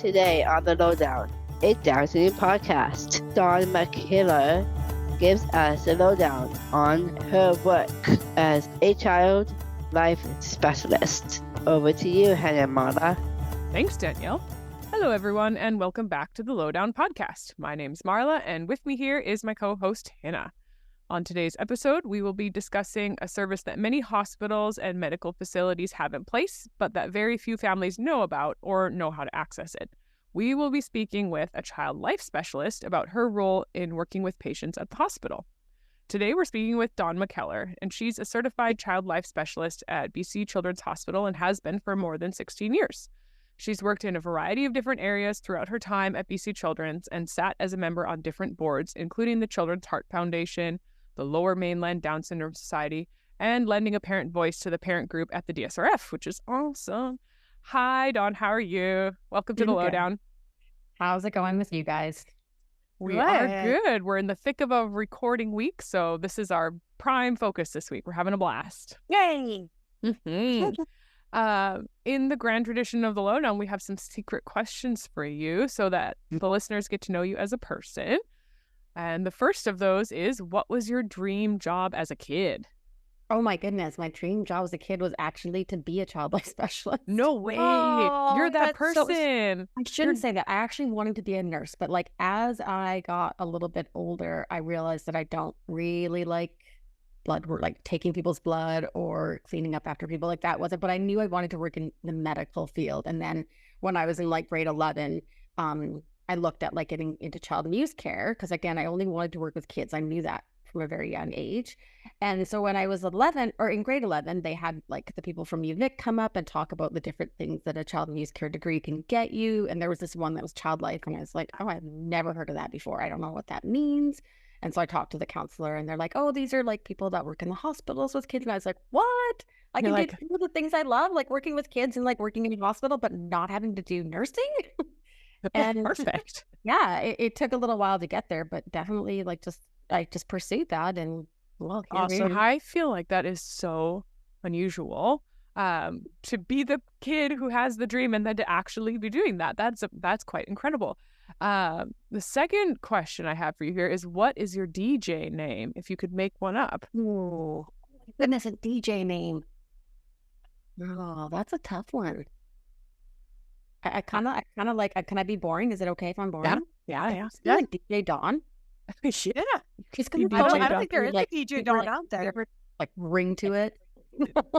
Today on the Lowdown, a Down syndrome podcast, Dawn McKellar gives us a lowdown on her work as a child life specialist. Over to you, Hannah Marla. Thanks, Danielle. Hello, everyone, and welcome back to the LowDOWN podcast. My name's Marla, and with me here is my co-host, Hannah. On today's episode, we will be discussing a service that many hospitals and medical facilities have in place, but that very few families know about or know how to access it. We will be speaking with a child life specialist about her role in working with patients at the hospital. Today, we're speaking with Dawn McKellar, and she's a certified child life specialist at BC Children's Hospital and has been for more than 16 years. She's worked in a variety of different areas throughout her time at BC Children's and sat as a member on different boards, including the Children's Heart Foundation, the Lower Mainland Down Syndrome Society, and lending a parent voice to the parent group at the DSRF, which is awesome. Hi, Dawn. How are you? Welcome to the Lowdown. How's it going with you guys? We are good. We're in the thick of a recording week, so this is our prime focus this week. We're having a blast. Yay! Mm-hmm. In the grand tradition of the Lowdown, we have some secret questions for you so that the listeners get to know you as a person. And the first of those is, what was your dream job as a kid? Oh my goodness, my dream job as a kid was actually to be a child life specialist. No way. You're that person. I shouldn't say that. I actually wanted to be a nurse, but like as I got a little bit older, I realized that I don't really like blood work, like taking people's blood or cleaning up after people. Like that wasn't, but I knew I wanted to work in the medical field. And then when I was in like grade 11, I looked at like getting into child and youth care because again, I only wanted to work with kids. I knew that from a very young age. And so when I was 11 or in grade 11, they had like the people from UVic come up and talk about the different things that a child and youth care degree can get you. And there was this one that was child life. And I was like, oh, I've never heard of that before. I don't know what that means. And so I talked to the counselor and they're like, oh, these are like people that work in the hospitals with kids. And I was like, what? I can do the things I love, like working with kids and like working in a hospital, but not having to do nursing. And perfect. Yeah, it took a little while to get there, but definitely I just pursued that and well, awesome. I feel like that is so unusual to be the kid who has the dream and then to actually be doing that. That's quite incredible. The second question I have for you here is, what is your DJ name if you could make one up? Oh, goodness, a DJ name. Oh, that's a tough one. I kind of like, can I be boring? Is it okay if I'm boring? Yeah. Like DJ Dawn. Yeah. She's gonna I don't think there is a DJ Dawn out there. Like ring to it.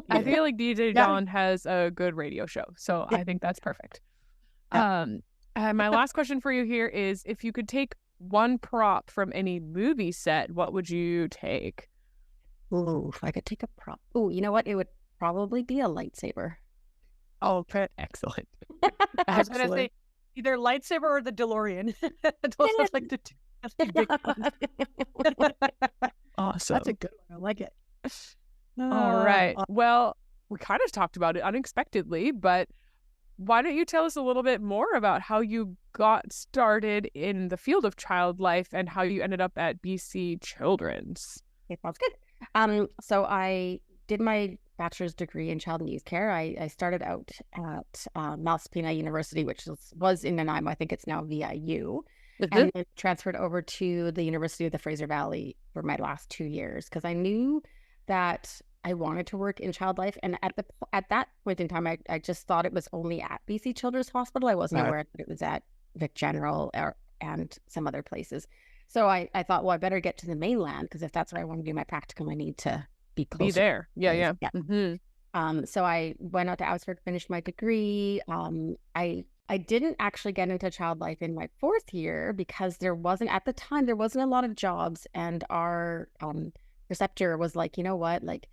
I feel like DJ Dawn has a good radio show, so I think that's perfect. And my last question for you here is, if you could take one prop from any movie set, what would you take? Ooh, if I could take a prop. Ooh, you know what? It would probably be a lightsaber. Oh, excellent. I was going to say either lightsaber or the DeLorean. Those are like the two big ones. Awesome. That's a good one. I like it. All right. Well, we kind of talked about it unexpectedly, but why don't you tell us a little bit more about how you got started in the field of child life and how you ended up at BC Children's? Okay, sounds good. So I did my bachelor's degree in child and youth care. I started out at Malaspina University, which was in Nanaimo. I think it's now VIU. And then transferred over to the University of the Fraser Valley for my last 2 years because I knew that I wanted to work in child life. And at that point in time, I just thought it was only at BC Children's Hospital. I wasn't aware that it was at Vic General and some other places. So I thought, well, I better get to the mainland because if that's where I want to do my practicum, I need to be closer. Be there. Yeah. Mm-hmm. So I went out to Oxford, finished my degree. I didn't actually get into child life in my fourth year because at the time, there wasn't a lot of jobs. And our preceptor was like, you know what, like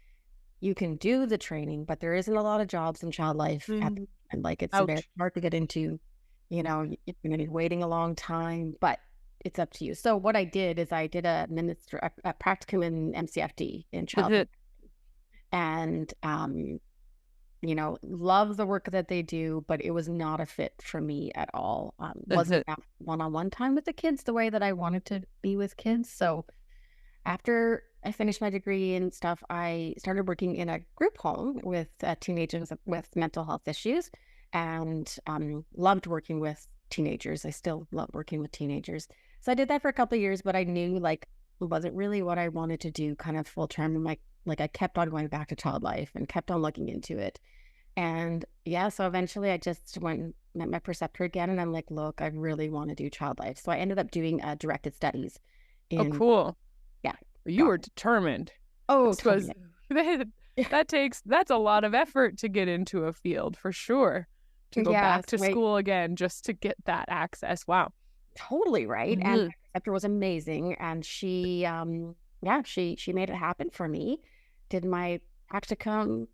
you can do the training, but there isn't a lot of jobs in child life. And like, it's very hard to get into, you're going to be waiting a long time, but it's up to you. So what I did is I did a practicum in MCFD in child life. And, love the work that they do, but it was not a fit for me at all. Wasn't enough one-on-one time with the kids the way that I wanted to be with kids. So after I finished my degree and stuff, I started working in a group home with teenagers with mental health issues and loved working with teenagers. I still love working with teenagers. So I did that for a couple of years, but I knew like it wasn't really what I wanted to do kind of full term. And like I kept on going back to child life and kept on looking into it. And yeah, so eventually I just went and met my preceptor again. And I'm like, look, I really want to do child life. So I ended up doing directed studies Oh, in, cool. yeah. You were determined. Oh, This was totally. that's a lot of effort to get into a field for sure. To go back to school again just to get that access. Wow. Totally right. And my preceptor was amazing. And she she made it happen for me. Did my practicum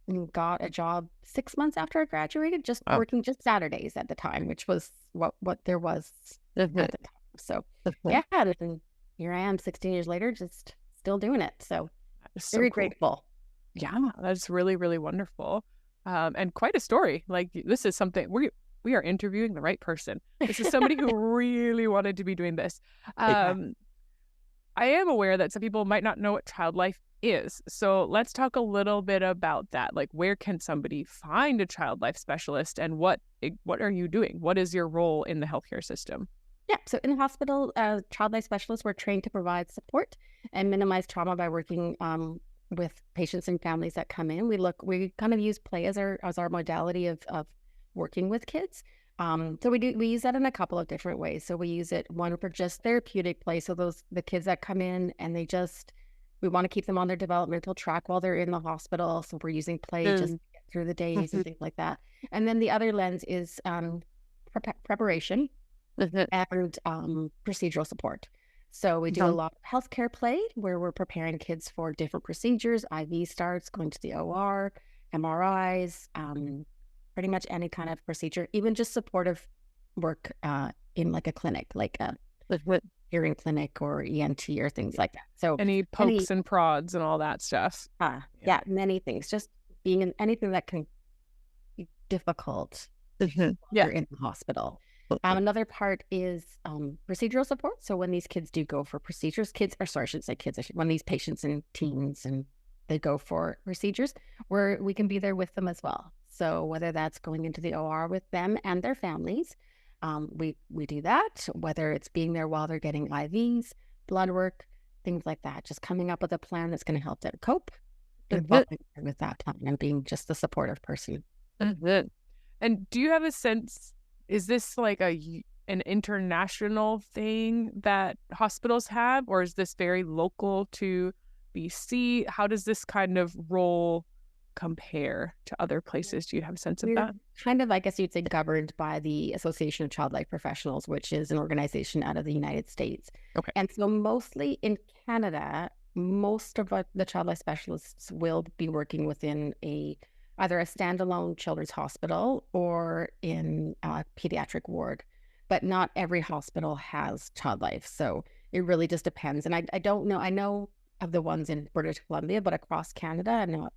and got a job 6 months after I graduated, just working just Saturdays at the time, which was what there was at the time. So yeah, and here I am 16 years later, just still doing it. So very grateful. Yeah, that's really, really wonderful. And quite a story. Like this is something we are interviewing the right person. This is somebody who really wanted to be doing this. I am aware that some people might not know what child life is. So let's talk a little bit about that. Like where can somebody find a child life specialist and what are you doing? What is your role in the healthcare system? Yeah, so in the hospital, child life specialists were trained to provide support and minimize trauma by working with patients and families that come in. We kind of use play as our modality of working with kids. So we use that in a couple of different ways. So we use it one for just therapeutic play. So the kids that come in and we want to keep them on their developmental track while they're in the hospital. So we're using play just to get through the days and things like that. And then the other lens is preparation and procedural support. So we do a lot of healthcare play where we're preparing kids for different procedures, IV starts, going to the OR, MRIs, pretty much any kind of procedure, even just supportive work in like a clinic, like a hearing clinic or ENT or things like that. So any pokes and prods and all that stuff. Yeah, many things. Just being in anything that can be difficult in the hospital. Another part is procedural support. So when these kids do go for procedures, when these patients and teens and they go for procedures, we can be there with them as well. So whether that's going into the OR with them and their families, we do that. Whether it's being there while they're getting IVs, blood work, things like that. Just coming up with a plan that's going to help them cope with that plan and being just the supportive person. And do you have a sense? Is this like an international thing that hospitals have, or is this very local to BC? How does this kind of role compare to other places? Do you have a sense of that? Kind of, I guess you'd say, governed by the Association of Child Life Professionals, which is an organization out of the United States. Okay. And so mostly in Canada, most of the child life specialists will be working within either a standalone children's hospital or in a pediatric ward, but not every hospital has child life. So it really just depends. And I don't know, I know of the ones in British Columbia, but across Canada, I'm not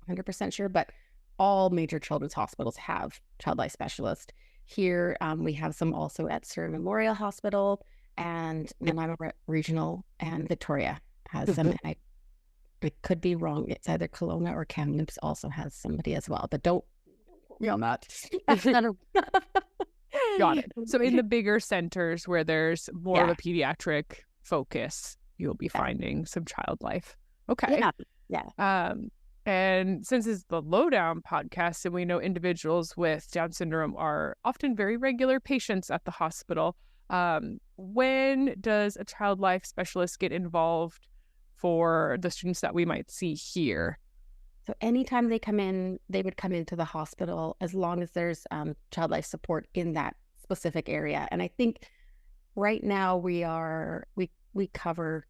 100% sure, but all major children's hospitals have child life specialists. Here, we have some also at Surrey Memorial Hospital and Nanaimo Regional, and Victoria has some. I could be wrong. It's either Kelowna or Kamloops also has somebody as well, but don't quote me on that. Got it. So in the bigger centers where there's more of a pediatric focus, you'll be finding some child life. Okay. Yeah. And since it's the LowDOWN podcast and we know individuals with Down syndrome are often very regular patients at the hospital, when does a child life specialist get involved for the students that we might see here? So anytime they come in, they would come into the hospital as long as there's child life support in that specific area. And I think right now we cover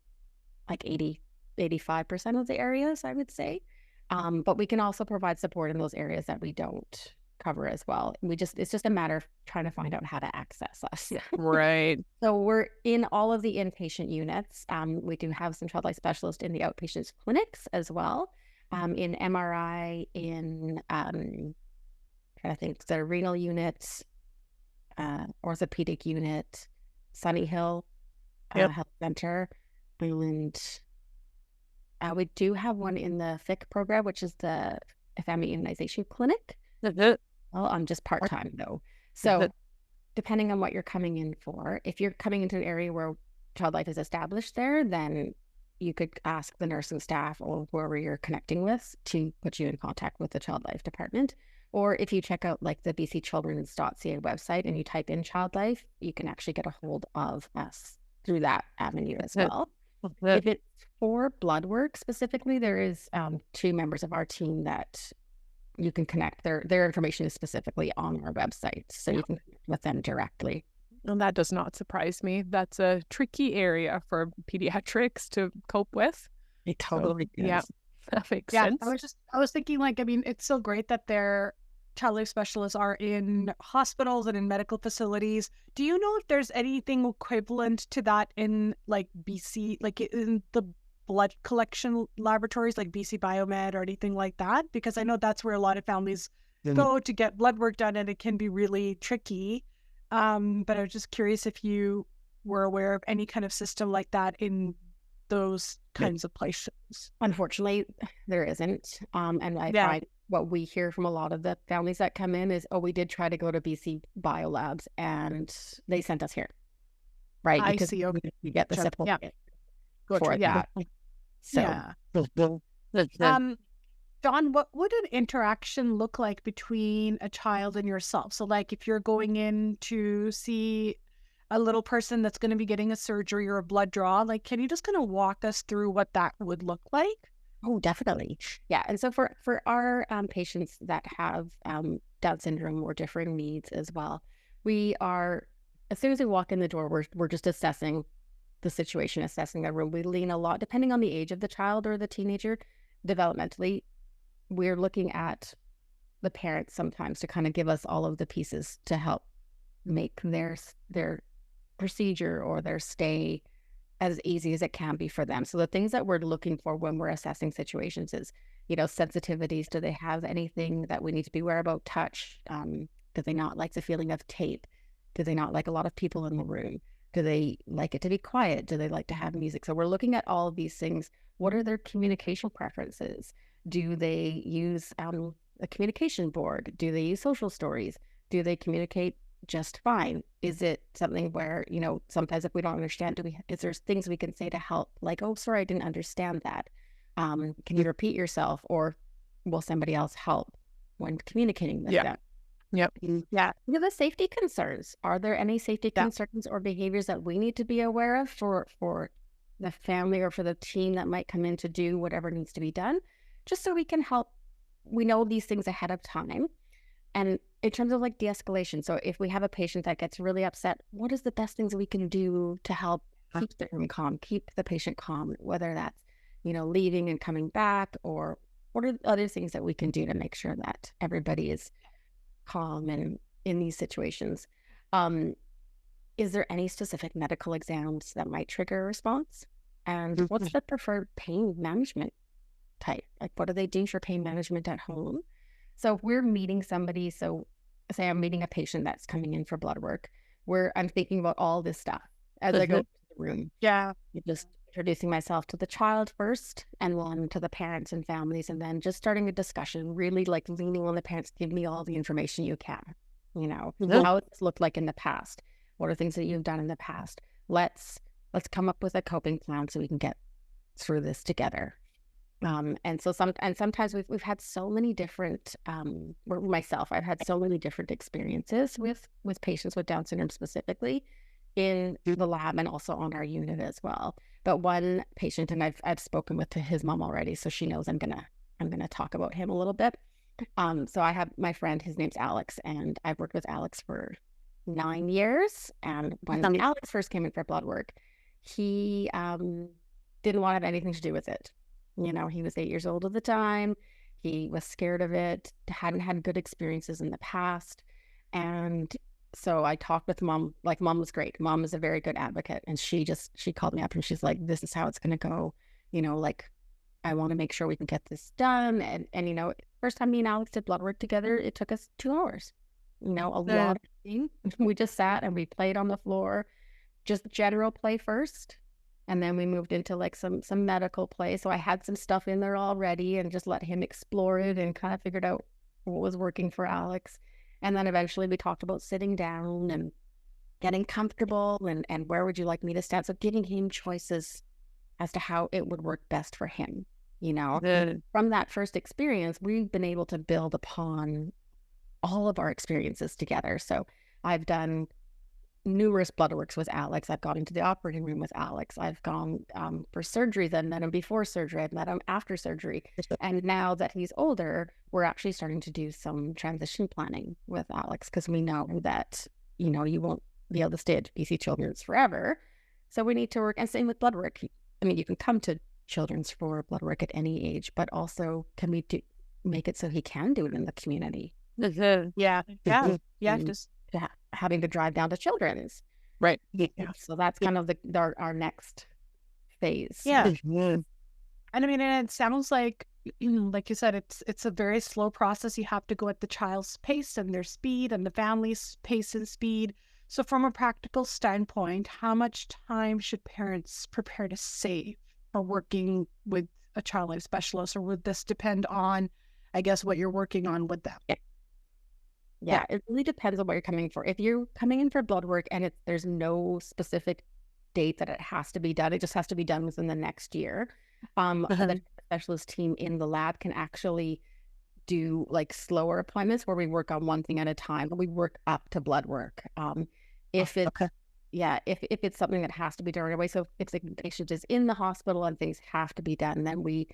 like 85% of the areas, I would say. But we can also provide support in those areas that we don't cover as well. It's just a matter of trying to find out how to access us. Right. So we're in all of the inpatient units. We do have some child life specialists in the outpatient clinics as well. In MRI, in trying to think, the renal unit, orthopedic unit, Sunny Hill Health Center, and we do have one in the FIC program, which is the Family Immunization Clinic. Well, I'm just part-time though. So depending on what you're coming in for, if you're coming into an area where child life is established there, then you could ask the nursing staff or whoever you're connecting with to put you in contact with the child life department. Or if you check out like the bcchildrens.ca website and you type in child life, you can actually get a hold of us through that avenue as well. If it's for blood work specifically, there is 2 members of our team that you can connect. Their information is specifically on our website, so you can connect with them directly. And that does not surprise me. That's a tricky area for pediatrics to cope with. It totally is. Yeah, that makes sense. I was thinking, like, I mean, it's so great that their child life specialists are in hospitals and in medical facilities. Do you know if there's anything equivalent to that in like BC, like in the blood collection laboratories like BC Biomed or anything like that? Because I know that's where a lot of families go to get blood work done, and it can be really tricky. But I was just curious if you were aware of any kind of system like that in those kinds of places. Unfortunately, there isn't. And I find what we hear from a lot of the families that come in is, oh, we did try to go to BC Biolabs and they sent us here. Right? I because see. Okay. you get the support for Yeah. that. So, John, what would an interaction look like between a child and yourself? So like if you're going in to see a little person that's going to be getting a surgery or a blood draw, like can you just kind of walk us through what that would look like? oh, definitely. Yeah. And so for our patients that have Down syndrome or differing needs as well, we are, as soon as we walk in the door, we're just assessing the situation, assessing the room. We lean a lot, depending on the age of the child or the teenager, developmentally. We're looking at the parents sometimes to kind of give us all of the pieces to help make their procedure or their stay as easy as it can be for them. So the things that we're looking for when we're assessing situations is, sensitivities. Do they have anything that we need to be aware about? Touch. Do they not like the feeling of tape? Do they not like a lot of people in the room? Do they like it to be quiet? Do they like to have music? So we're looking at all of these things. What are their communication preferences? Do they use a communication board? Do they use social stories? Do they communicate just fine? Is it something where, sometimes if we don't understand, is there things we can say to help? Like, oh, sorry, I didn't understand that. Can you repeat yourself? Or will somebody else help when communicating with them? Yep. Yeah. The safety concerns. Are there any safety concerns or behaviors that we need to be aware of for the family or for the team that might come in to do whatever needs to be done? Just so we can help. We know these things ahead of time. And in terms of like de-escalation, so if we have a patient that gets really upset, what is the best things we can do to help keep the room calm, keep the patient calm, whether that's, leaving and coming back, or what are other things that we can do to make sure that everybody is calm and in these situations? Is there any specific medical exams that might trigger a response? And what's the preferred pain management type? Like, what do they do for pain management at home? So if we're meeting somebody, so say I'm meeting a patient that's coming in for blood work, where I'm thinking about all this stuff as I go to the room. Yeah. Just introducing myself to the child first, and then to the parents and families, and then just starting a discussion, really like leaning on the parents, give me all the information you can, how it's looked like in the past. What are things that you've done in the past? Let's come up with a coping plan so we can get through this together. And sometimes we've had so many different, myself, I've had so many different experiences with patients with Down syndrome specifically in the lab and also on our unit as well. But one patient, and I've spoken with his mom already, so she knows I'm gonna talk about him a little bit. So I have my friend, his name's Alex, and I've worked with Alex for 9 years. And when Alex first came in for blood work, he didn't want to have anything to do with it. He was 8 years old at the time. He was scared of it, hadn't had good experiences in the past. And so I talked with mom, like mom was great. Mom is a very good advocate. And she called me up and she's like, this is how it's going to go. I want to make sure we can get this done. And first time me and Alex did blood work together, it took us 2 hours, a lot of things. We just sat and we played on the floor, just general play first. And then we moved into like some medical play. So I had some stuff in there already and just let him explore it and kind of figured out what was working for Alex. And then eventually we talked about sitting down and getting comfortable and where would you like me to stand? So giving him choices as to how it would work best for him, you know. From that first experience, we've been able to build upon all of our experiences together. So I've done numerous blood works with Alex. I've gone into the operating room with Alex. I've gone for surgeries. I've met him before surgery. I've met him after surgery. And now that he's older, we're actually starting to do some transition planning with Alex because we know that, you know, you won't be able to stay at BC Children's forever. So we need to work. And same with blood work. I mean, you can come to Children's for blood work at any age, but also can we make it so he can do it in the community? Yeah. Just having to drive down to Children's. Right. Yeah. So that's kind of our next phase. Yeah. And I mean, and it sounds like you said, it's a very slow process. You have to go at the child's pace and their speed and the family's pace and speed. So from a practical standpoint, how much time should parents prepare to save for working with a child life specialist, or would this depend on, I guess, what you're working on with them? Yeah, it really depends on what you're coming for. If you're coming in for blood work and there's no specific date that it has to be done, it just has to be done within the next year. The specialist team in the lab can actually do like slower appointments where we work on one thing at a time, but we work up to blood work. If it's something that has to be done right away, so if the patient is in the hospital and things have to be done, then we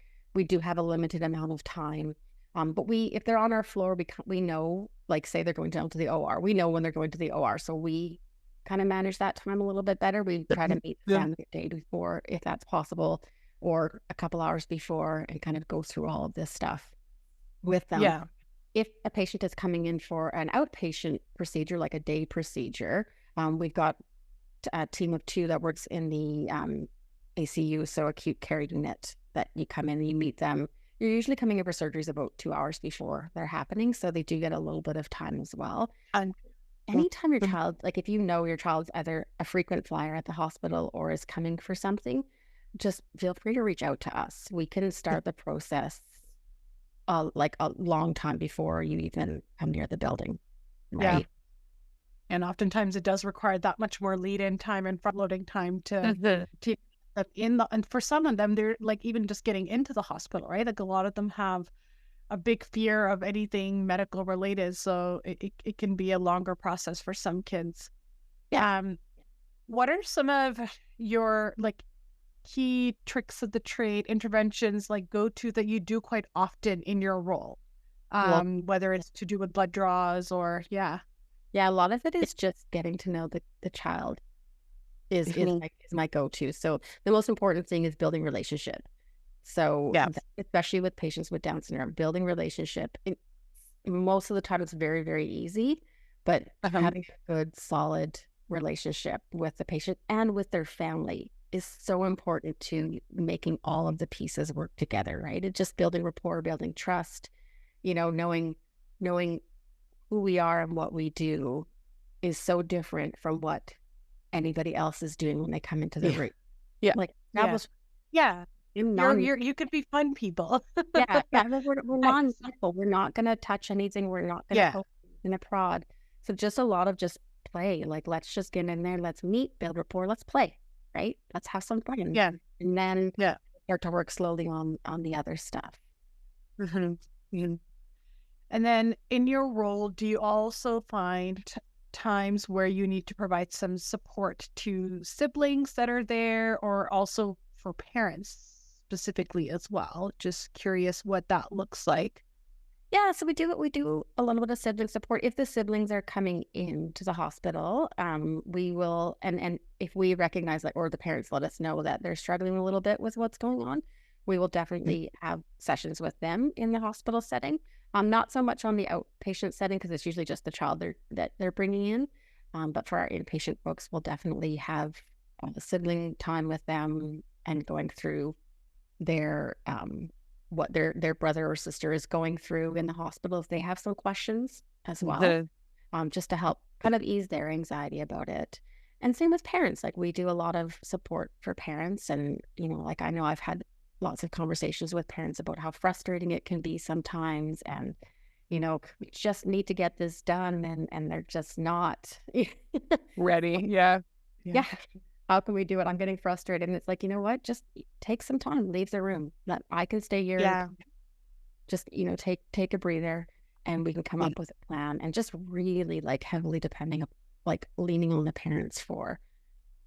do have a limited amount of time. But if they're on our floor, we know, like say they're going down to the OR, we know when they're going to the OR. So we kind of manage that time a little bit better. We try to meet the family a day before, if that's possible, or a couple hours before, and kind of go through all of this stuff with them. Yeah. If a patient is coming in for an outpatient procedure, like a day procedure, we've got a team of 2 that works in the ACU, so acute care unit, that you come in and you meet them. You're usually coming in for surgeries about 2 hours before they're happening, so they do get a little bit of time as well. And anytime your child, like if you know your child's either a frequent flyer at the hospital or is coming for something, just feel free to reach out to us. We can start the process like a long time before you even come near the building. Right? Yeah. And oftentimes it does require that much more lead-in time and front-loading time to and for some of them, they're like even just getting into the hospital, right? Like a lot of them have a big fear of anything medical related, so it can be a longer process for some kids. Yeah. What are some of your like key tricks of the trade, interventions, like go-to that you do quite often in your role? Whether it's to do with blood draws or a lot of it is just getting to know the child is my go-to. So the most important thing is building relationship. So especially with patients with Down syndrome, building relationship, most of the time it's very, very easy, but having a good, solid relationship with the patient and with their family is so important to making all of the pieces work together, right? It's just building rapport, building trust, knowing who we are and what we do is so different from what anybody else is doing when they come into the room. Yeah. Like that was you could be fun people. We're non-people. We're not gonna touch anything. We're not gonna poke in a prod. So just a lot of just play. Like let's just get in there, let's meet, build rapport, let's play. Right? Let's have some fun. Yeah. And then start to work slowly on the other stuff. And then in your role, do you also find times where you need to provide some support to siblings that are there, or also for parents specifically as well? Just curious what that looks like. Yeah, so we do a little bit of sibling support. If the siblings are coming into the hospital, we will, and if we recognize that, or the parents let us know that they're struggling a little bit with what's going on, we will definitely have sessions with them in the hospital setting. Not so much on the outpatient setting because it's usually just the child that they're bringing in. But for our inpatient folks, we'll definitely have the sibling time with them and going through their what their brother or sister is going through in the hospital if they have some questions as well, just to help kind of ease their anxiety about it. And same with parents. Like we do a lot of support for parents, and like I know I've had lots of conversations with parents about how frustrating it can be sometimes, and we just need to get this done, and they're just not Ready. Yeah. yeah. How can we do it? I'm getting frustrated. And it's like, you know what? Just take some time, leave the room. That I can stay here. Yeah. Just, take a breather, and we can come up with a plan, and just really like heavily leaning on the parents for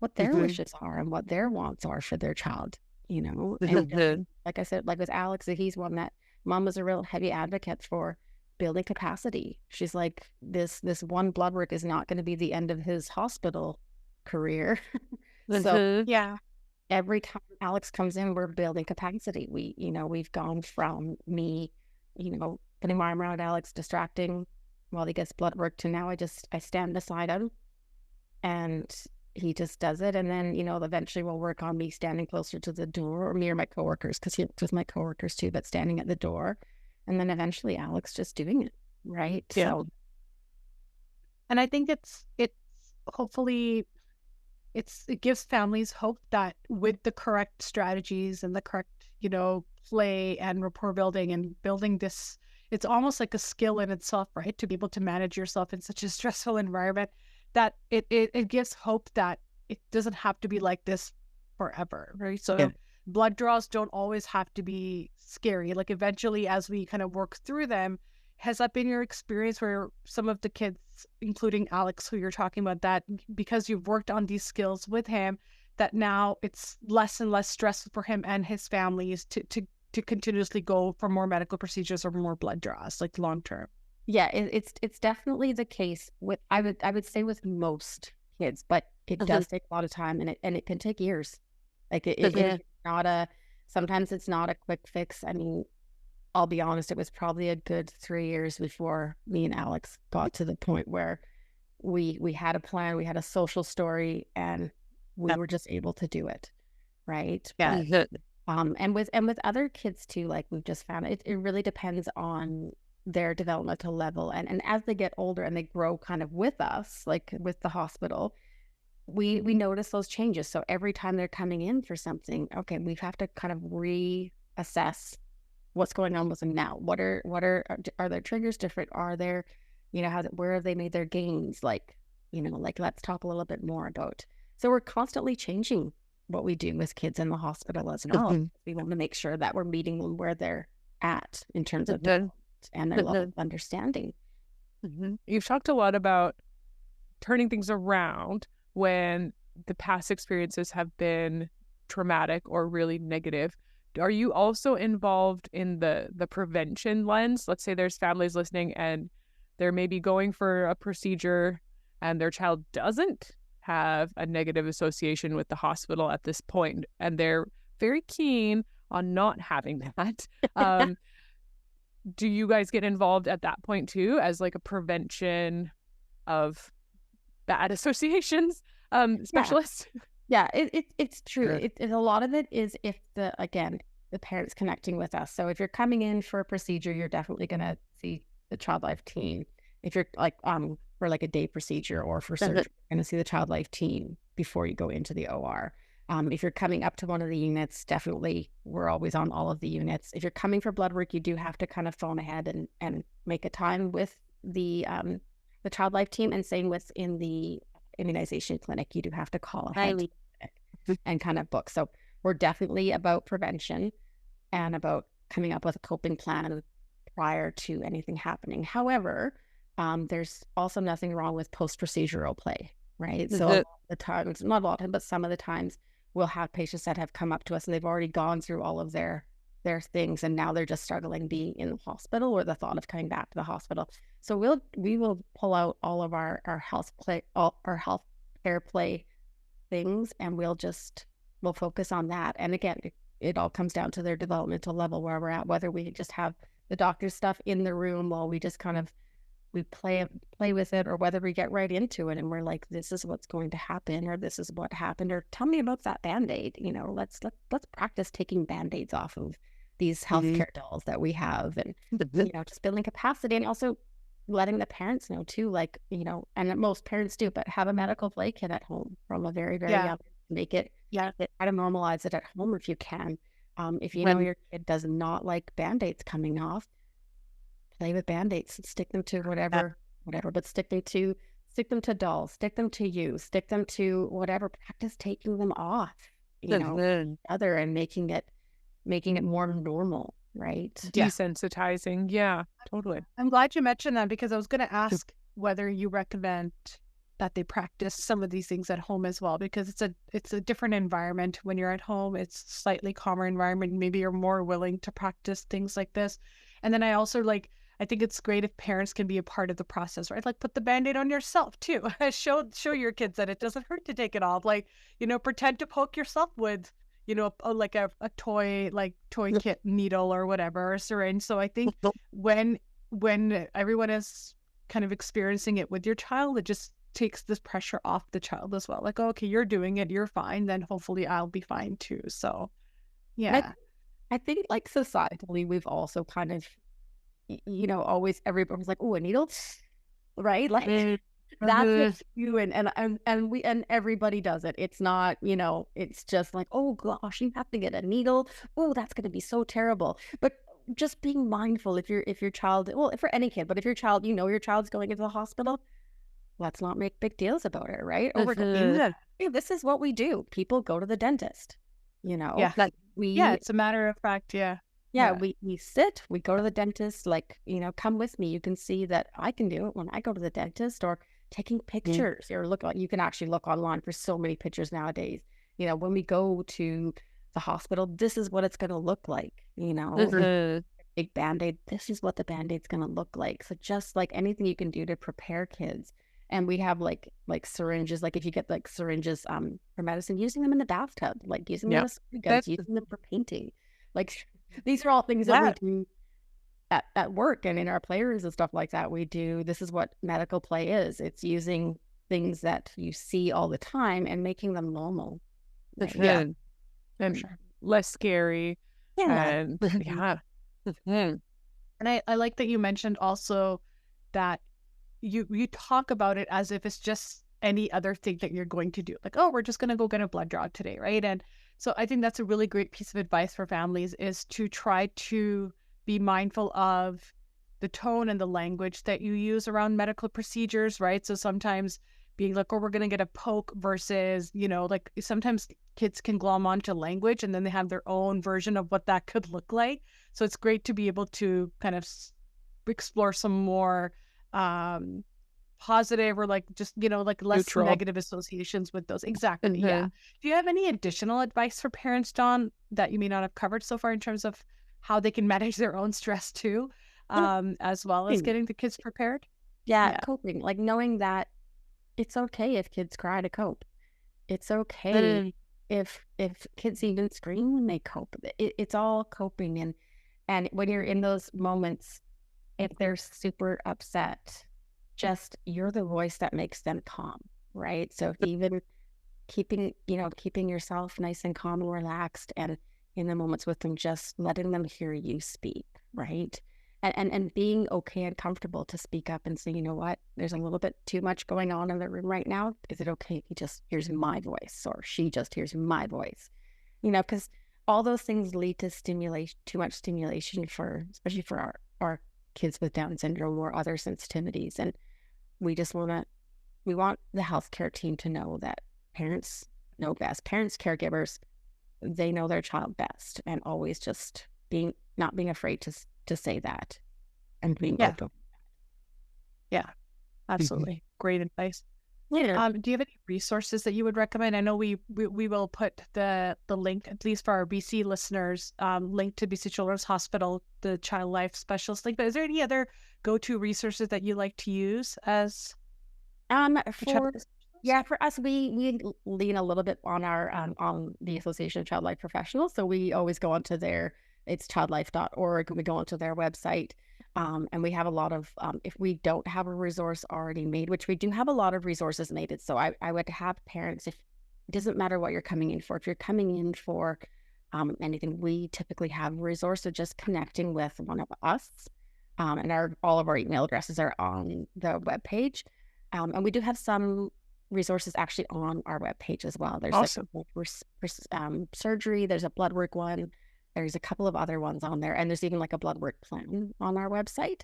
what their wishes are and what their wants are for their child, And like I said, like with Alex, he's one that mom was a real heavy advocate for building capacity. She's like, this one blood work is not going to be the end of his hospital career. So Yeah. every time Alex comes in, we're building capacity. We've gone from me, putting my arm around Alex, distracting while he gets blood work, to now I stand beside him and he just does it. And then, eventually we'll work on me standing closer to the door, or me or my coworkers, because he was my coworkers too, but standing at the door. And then eventually Alex just doing it. Right. Yeah. So, And I think it's hopefully it gives families hope that with the correct strategies and the correct, play and rapport building and building this, it's almost like a skill in itself, right? To be able to manage yourself in such a stressful environment, that it gives hope that it doesn't have to be like this forever, right? So blood draws don't always have to be scary. Like eventually, as we kind of work through them, has that been your experience where some of the kids, including Alex, who you're talking about, that because you've worked on these skills with him, that now it's less and less stressful for him and his families to continuously go for more medical procedures or more blood draws, like long term? yeah, it's definitely the case with, I would say, with most kids, but it does take a lot of time, and it can take years. Like it's not sometimes it's not a quick fix. I mean, I'll be honest, it was probably a good 3 years before me and Alex got to the point where we had a plan, we had a social story, and we were just able to do it. Right. Yeah. And with other kids too, like we've just found it really depends on their developmental level. And as they get older and they grow kind of with us, like with the hospital, we notice those changes. So every time they're coming in for something, okay, we have to kind of reassess what's going on with them now. Are their triggers different? Are there, where have they made their gains? Like, let's talk a little bit more about. So we're constantly changing what we do with kids in the hospital as well. We want to make sure that we're meeting them where they're at in terms of development and their level of understanding. You've talked a lot about turning things around when the past experiences have been traumatic or really negative. Are you also involved in the prevention lens? Let's say there's families listening and they're maybe going for a procedure and their child doesn't have a negative association with the hospital at this point, and they're very keen on not having that. Do you guys get involved at that point too, as like a prevention of bad associations specialist? Yeah, it's true. Sure. A lot of it is if the parents connecting with us. So if you're coming in for a procedure, you're definitely going to see the child life team. If you're like for like a day procedure or for surgery, you're going to see the child life team before you go into the OR. If you're coming up to one of the units, definitely we're always on all of the units. If you're coming for blood work, you do have to kind of phone ahead and make a time with the child life team. And same with in the immunization clinic, you do have to call ahead and kind of book. So we're definitely about prevention and about coming up with a coping plan prior to anything happening. However, there's also nothing wrong with post-procedural play, right? So a lot of the times, not a lot of time, but some of the times we'll have patients that have come up to us and they've already gone through all of their things, and now they're just struggling being in the hospital or the thought of coming back to the hospital. So we will pull out all of our health care play things, and we'll focus on that. And again, it all comes down to their developmental level where we're at, whether we just have the doctor's stuff in the room while we just kind of we play with it, or whether we get right into it and we're like, this is what's going to happen, or this is what happened, or tell me about that Band-Aid. Let's practice taking Band-Aids off of these healthcare dolls that we have, and just building capacity, and also letting the parents know too, like, and most parents do, but have a medical play kit at home from a very, very young, make it, try to normalize it at home if you can. If you know your kid does not like Band-Aids coming off, play with Band-Aids, stick them to whatever, but stick them to dolls, stick them to you, stick them to whatever, practice taking them off, other, and making it more normal, right? Desensitizing. Yeah, totally. I'm glad you mentioned that, because I was going to ask whether you recommend that they practice some of these things at home as well, because it's a different environment when you're at home. It's a slightly calmer environment. Maybe you're more willing to practice things like this. And then I also I think it's great if parents can be a part of the process, right? Like, put the Band-Aid on yourself too. show your kids that it doesn't hurt to take it off. Like, pretend to poke yourself with, a toy kit needle or whatever, or a syringe. So I think when everyone is kind of experiencing it with your child, it just takes this pressure off the child as well. Like, oh, okay, you're doing it, you're fine, then hopefully I'll be fine too. So yeah. I think societally, we've also kind of, always, everybody's like, oh, a needle, right? Like that's what you and everybody does it. It's not, it's just like, oh gosh, you have to get a needle. Oh, that's going to be so terrible. But just being mindful, if your child, well, for any kid, but if your child, your child's going into the hospital, let's not make big deals about it, right? Or hey, this is what we do. People go to the dentist, Yeah. It's a matter of fact. Yeah. We sit, we go to the dentist, come with me. You can see that I can do it when I go to the dentist, or taking pictures, or you can actually look online for so many pictures nowadays. When we go to the hospital, this is what it's going to look like, big Band-Aid, this is what the Band-Aid's going to look like. So just anything you can do to prepare kids. And we have like syringes, if you get syringes for medicine, using them in the bathtub, using them as guns, using them for painting. These are all things that we do at work and in our players and stuff like that. We do, this is what medical play is. It's using things that you see all the time and making them normal. Right? Yeah. And less scary. Yeah. And I like that you mentioned also that you talk about it as if it's just any other thing that you're going to do. Like, oh, we're just going to go get a blood draw today, right? And so I think that's a really great piece of advice for families, is to try to be mindful of the tone and the language that you use around medical procedures, right? So sometimes being like, oh, we're going to get a poke versus, sometimes kids can glom onto language and then they have their own version of what that could look like. So it's great to be able to kind of explore some more positive, or less neutral, negative associations with those. Exactly. Mm-hmm. Yeah. Do you have any additional advice for parents, Dawn, that you may not have covered so far in terms of how they can manage their own stress too, as well as getting the kids prepared? Yeah. Coping, knowing that it's okay if kids cry to cope. It's okay if kids even scream when they cope. It's all coping. And when you're in those moments, if they're super upset, just, you're the voice that makes them calm, right? So even keeping yourself nice and calm and relaxed, and in the moments with them, just letting them hear you speak, right? And being okay and comfortable to speak up and say, you know what, there's a little bit too much going on in the room right now. Is it okay if he just hears my voice, or she just hears my voice? Because all those things lead to too much stimulation especially for our kids with Down syndrome or other sensitivities. And we want the healthcare team to know that parents know best. Parents, caregivers, they know their child best, and always just not being afraid to say that, and being open. Yeah, absolutely. Great advice. Yeah. Do you have any resources that you would recommend? I know we will put the link, at least for our BC listeners, link to BC Children's Hospital, the Child Life Specialist link. But is there any other go-to resources that you like to use as for us, we lean a little bit on our on the Association of Child Life Professionals. So we always go onto it's childlife.org. We go onto their website. And we have a lot of, if we don't have a resource already made, which we do have a lot of resources made. So I would have parents, if it doesn't matter what you're coming in for, if you're coming in for anything, we typically have a resource. So just connecting with one of us, and all of our email addresses are on the webpage. And we do have some resources actually on our webpage as well. There's awesome. Surgery, there's a blood work one. There's a couple of other ones on there, and there's even a blood work plan on our website.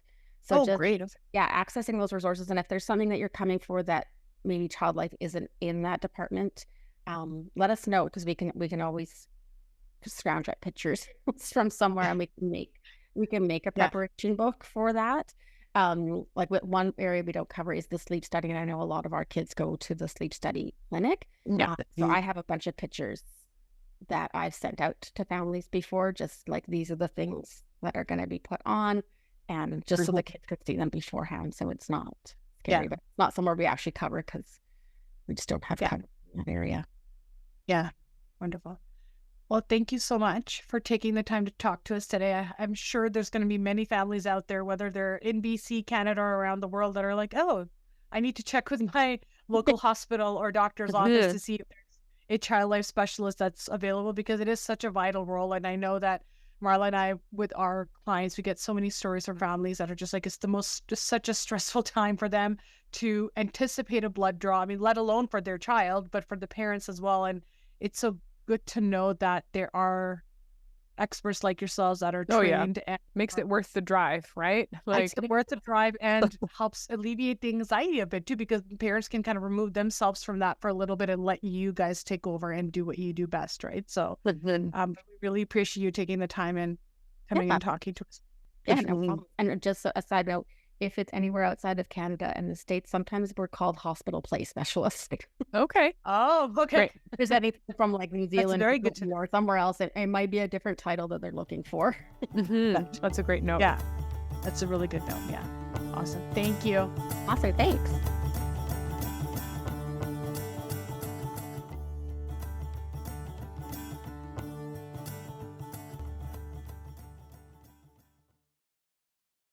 So great. accessing those resources. And if there's something that you're coming for that maybe Child Life isn't in that department, let us know, because we can always scrounge up pictures from somewhere, and we can make a preparation book for that. Like with one area we don't cover is the sleep study, and I know a lot of our kids go to the sleep study clinic. So I have a bunch of pictures that I've sent out to families before, just like these are the things that are going to be put on, and just so the kids could see them beforehand, so it's not scary, but it's not somewhere we actually cover because we just don't have cover in that area. Yeah, wonderful. Well, thank you so much for taking the time to talk to us today. I'm sure there's going to be many families out there, whether they're in BC, Canada, or around the world, that are like, oh, I need to check with my local hospital or doctor's office to see if there's a child life specialist that's available, because it is such a vital role. And I know that Marla and I, with our clients, we get so many stories from families that are just like, it's just such a stressful time for them to anticipate a blood draw. I mean, let alone for their child, but for the parents as well. And it's so good to know that there are experts like yourselves that are trained and makes it worth the drive, right? Like, makes it worth the drive, and helps alleviate the anxiety a bit too, because parents can kind of remove themselves from that for a little bit and let you guys take over and do what you do best, right? So we really appreciate you taking the time and coming and talking to us. Yeah, no problem. And just a side note, if it's anywhere outside of Canada and the States, sometimes we're called hospital play specialists. Okay. Oh, okay. Great. If there's anything from like New Zealand very good to know. or somewhere else, it might be a different title that they're looking for. That's a great note. Yeah, that's a really good note. Yeah. Awesome. Thank you. Awesome. Thanks.